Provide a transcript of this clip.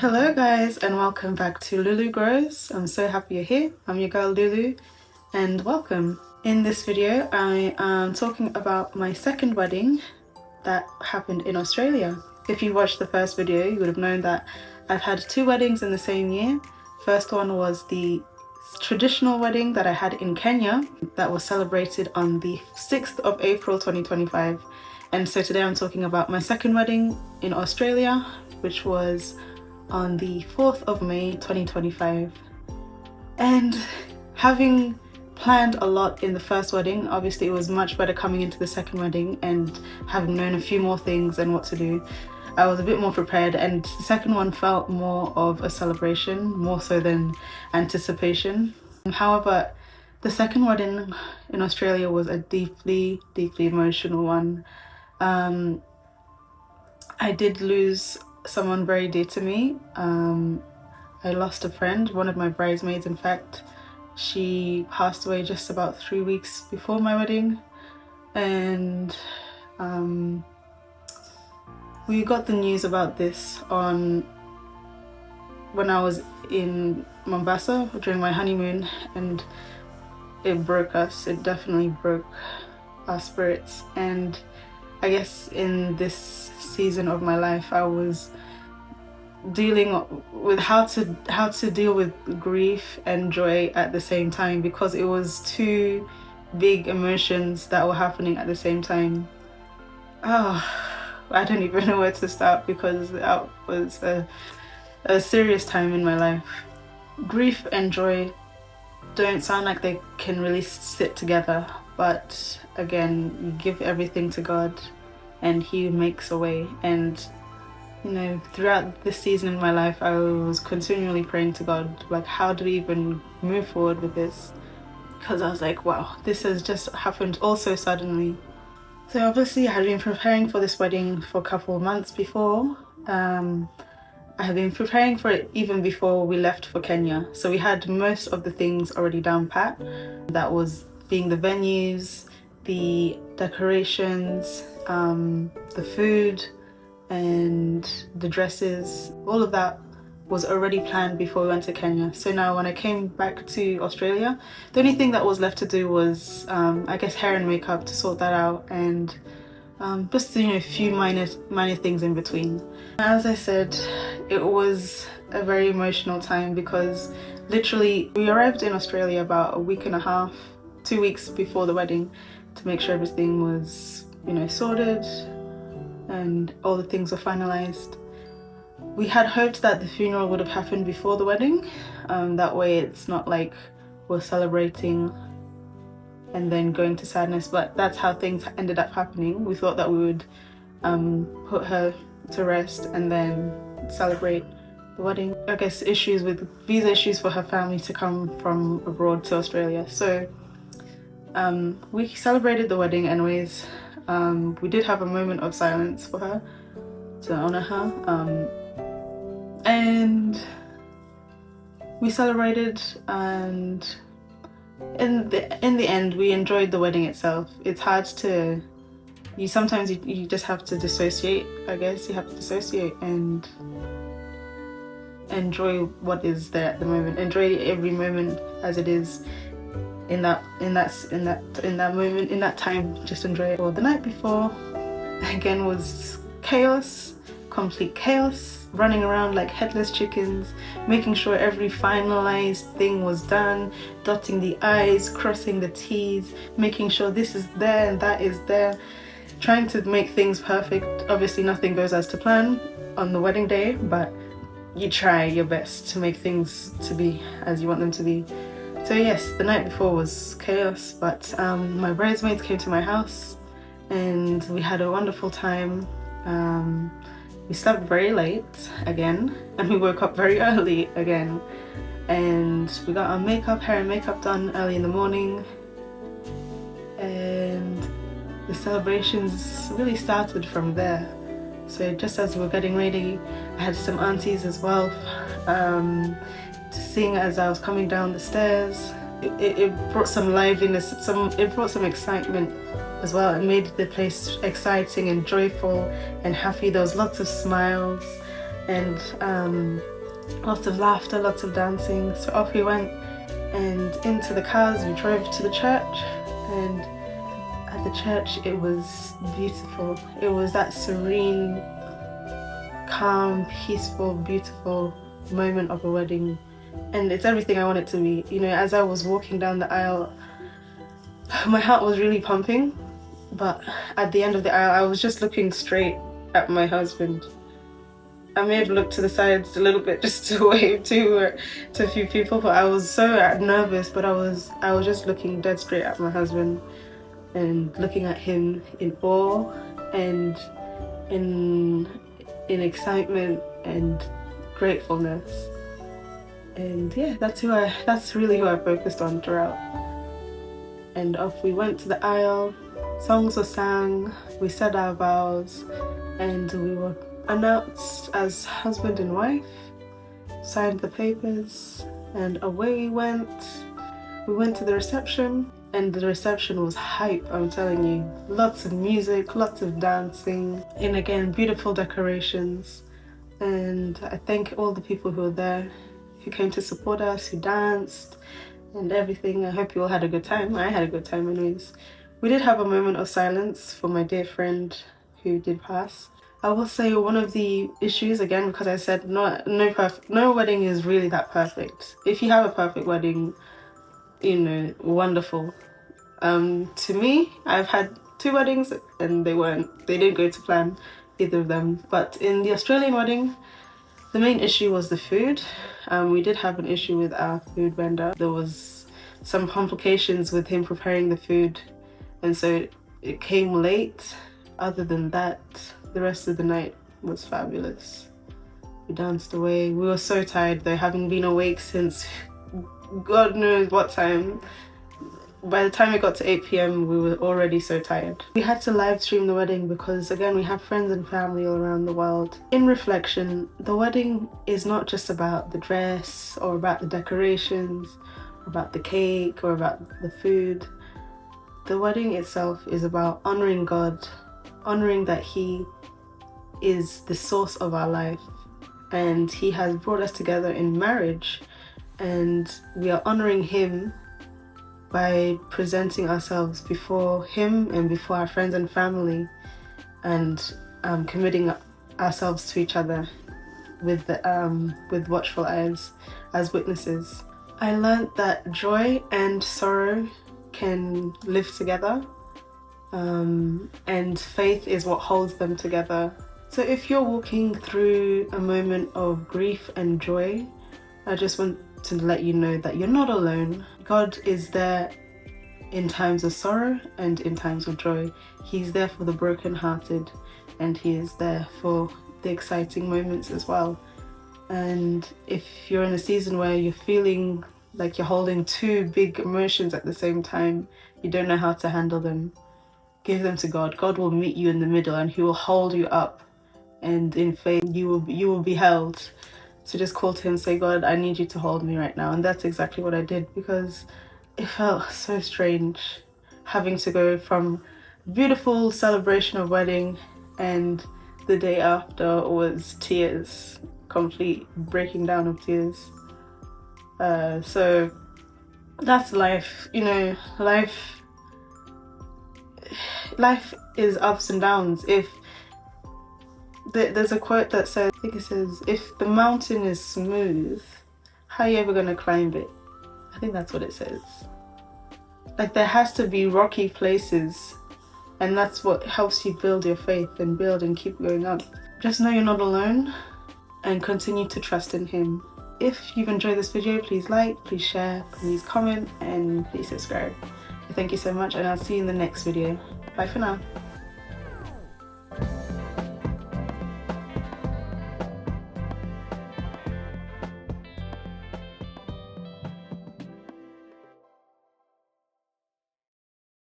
Hello guys and welcome back to Lulu Grows. I'm so happy you're here. I'm your girl Lulu and welcome. In this video I am talking about my second wedding that happened in Australia. If you watched the first video you would have known that I've had two weddings in the same year. First one was the traditional wedding that I had in Kenya that was celebrated on the 6th of April 2025, and so today I'm talking about my second wedding in Australia, which was on the 4th of May 2025. And having planned a lot in the first wedding, obviously it was much better coming into the second wedding and having known a few more things and what to do. I was a bit more prepared, and the second one felt more of a celebration, more so than anticipation. However, the second wedding in Australia was a deeply emotional one. I did lose someone very dear to me. I lost a friend, one of my bridesmaids in fact. She passed away just about 3 weeks before my wedding, and we got the news about this when I was in Mombasa during my honeymoon, and it broke us. It definitely broke our spirits, and I guess in this season of my life I was dealing with how to deal with grief and joy at the same time, because it was two big emotions that were happening at the same time. I don't even know where to start, because that was a serious time in my life. Grief and joy don't sound like they can really sit together, but again, you give everything to God and He makes a way. And you know, throughout this season in my life I was continually praying to God, like, how do we even move forward with this? Because I was like, wow, this has just happened all so suddenly. So obviously I had been preparing for this wedding for a couple of months before. I had been preparing for it even before we left for Kenya. So we had most of the things already down pat. That was being the venues, the decorations, the food and the dresses. All of that was already planned before we went to Kenya. So now when I came back to Australia, the only thing that was left to do was I guess hair and makeup, to sort that out, and just a few minor things in between. As I said, it was a very emotional time, because literally we arrived in Australia about a week and a half, 2 weeks before the wedding, to make sure everything was sorted and all the things were finalized. We had hoped that the funeral would have happened before the wedding, that way it's not like we're celebrating and then going to sadness, but that's how things ended up happening. We thought that we would put her to rest and then celebrate the wedding. I guess visa issues for her family to come from abroad to Australia. So we celebrated the wedding anyways. We did have a moment of silence for her to honor her, and we celebrated, and in the end we enjoyed the wedding itself. It's hard to, sometimes you just have to dissociate. I guess you have to dissociate and enjoy what is there at the moment. Enjoy every moment as it is in that moment, in that time. Just enjoy it. Well, the night before again was chaos, complete chaos, running around like headless chickens, making sure every finalized thing was done, dotting the I's, crossing the T's, making sure this is there and that is there, trying to make things perfect. Obviously nothing goes as to plan on the wedding day, but you try your best to make things to be as you want them to be. So yes, the night before was chaos, but my bridesmaids came to my house and we had a wonderful time. We slept very late again, and we woke up very early again, and we got our hair and makeup done early in the morning, and the celebrations really started from there. So just as we were getting ready, I had some aunties as well to sing as I was coming down the stairs. It brought some liveliness, it brought some excitement as well. It made the place exciting and joyful and happy. There was lots of smiles, and lots of laughter, lots of dancing. So off we went, and into the cars we drove to the church, and at the church it was beautiful. It was that serene, calm, peaceful, beautiful moment of a wedding, and it's everything I want it to be. You know, as I was walking down the aisle, my heart was really pumping, but at the end of the aisle I was just looking straight at my husband. I may have looked to the sides a little bit just to wave to a few people, but I was so nervous, but I was just looking dead straight at my husband and looking at him in awe and in excitement and gratefulness. And yeah, that's really who I focused on throughout. And off we went to the aisle, songs were sang, we said our vows, and we were announced as husband and wife, signed the papers, and away we went. We went to the reception, and the reception was hype, I'm telling you. Lots of music, lots of dancing, and again, beautiful decorations. And I thank all the people who were there, who came to support us, who danced, and everything. I hope you all had a good time. I had a good time anyways. We did have a moment of silence for my dear friend who did pass. I will say one of the issues, again, because I said no wedding is really that perfect. If you have a perfect wedding, you know, wonderful. To me, I've had 2 weddings and they didn't go to plan, either of them. But in the Australian wedding, the main issue was the food. We did have an issue with our food vendor. There was some complications with him preparing the food, and so it came late. Other than that, the rest of the night was fabulous. We danced away. We were so tired though, having been awake since God knows what time. By the time it got to 8 p.m, we were already so tired. We had to live stream the wedding because, again, we have friends and family all around the world. In reflection, the wedding is not just about the dress or about the decorations, or about the cake or about the food. The wedding itself is about honoring God, honoring that He is the source of our life and He has brought us together in marriage, and we are honoring Him by presenting ourselves before Him and before our friends and family, and committing ourselves to each other with watchful eyes as witnesses. I learned that joy and sorrow can live together, and faith is what holds them together. So if you're walking through a moment of grief and joy, I just want to let you know that you're not alone. God is there in times of sorrow and in times of joy. He's there for the brokenhearted, and He is there for the exciting moments as well. And if you're in a season where you're feeling like you're holding 2 big emotions at the same time, you don't know how to handle them, give them to God. God will meet you in the middle and He will hold you up, and in faith you will be held. So just call to Him, say, God, I need you to hold me right now. And that's exactly what I did, because it felt so strange having to go from beautiful celebration of wedding, and the day after was tears, complete breaking down of tears. So that's life, you know. Life is ups and downs. If there's a quote that says, I think it says, if the mountain is smooth, how are you ever going to climb it? I think that's what it says. Like, there has to be rocky places, and that's what helps you build your faith and build and keep going up. Just know you're not alone, and continue to trust in Him. If you've enjoyed this video, please like, please share, please comment, and please subscribe. Thank you so much, and I'll see you in the next video. Bye for now.